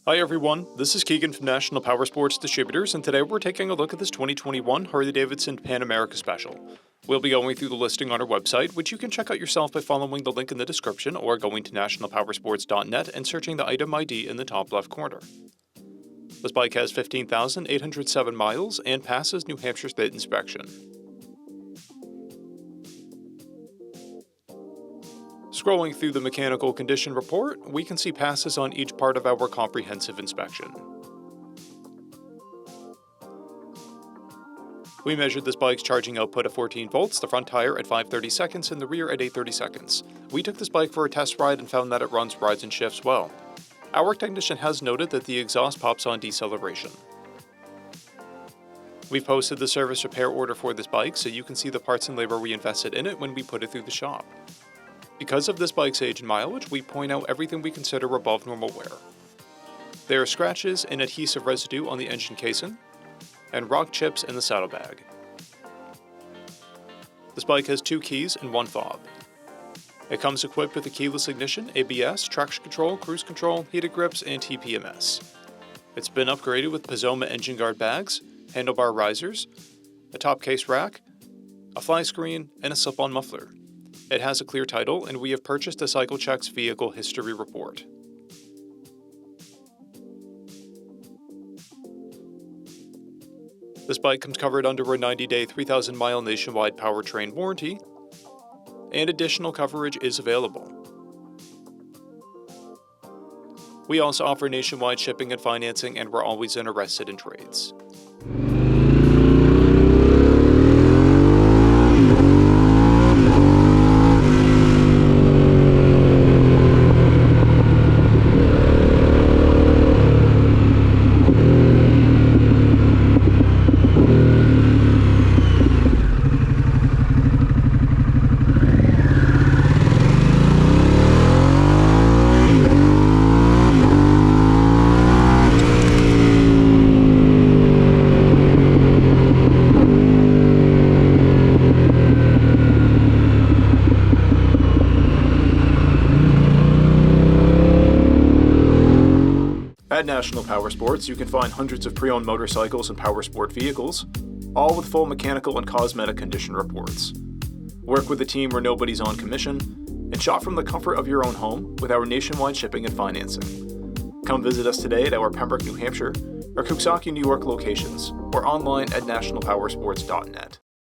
Hi everyone, this is Keegan from National Powersports Distributors, and today we're taking a look at this 2021 Harley-Davidson Pan America Special. We'll be going through the listing on our website, which you can check out yourself by following the link in the description or going to nationalpowersports.net and searching the item ID in the top left corner. This bike has 15,807 miles and passes New Hampshire State inspection. Scrolling through the mechanical condition report, we can see passes on each part of our comprehensive inspection. We measured this bike's charging output at 14 volts, the front tire at 530 seconds, and the rear at 830 seconds. We took this bike for a test ride and found that it runs, rides, and shifts well. Our technician has noted that the exhaust pops on deceleration. We've posted the service repair order for this bike so you can see the parts and labor we invested in it when we put it through the shop. Because of this bike's age and mileage, we point out everything we consider above normal wear. There are scratches and adhesive residue on the engine casing, and rock chips in the saddlebag. This bike has 2 keys and 1 fob. It comes equipped with a keyless ignition, ABS, traction control, cruise control, heated grips, and TPMS. It's been upgraded with Pizoma engine guard bags, handlebar risers, a top case rack, a fly screen, and a slip-on muffler. It has a clear title, and we have purchased a CycleCheck's vehicle history report. This bike comes covered under a 90-day, 3,000-mile nationwide powertrain warranty, and additional coverage is available. We also offer nationwide shipping and financing, and we're always interested in trades. At National Powersports, you can find hundreds of pre-owned motorcycles and powersport vehicles, all with full mechanical and cosmetic condition reports. Work with a team where nobody's on commission, and shop from the comfort of your own home with our nationwide shipping and financing. Come visit us today at our Pembroke, New Hampshire, or Coxsackie, New York locations, or online at nationalpowersports.net.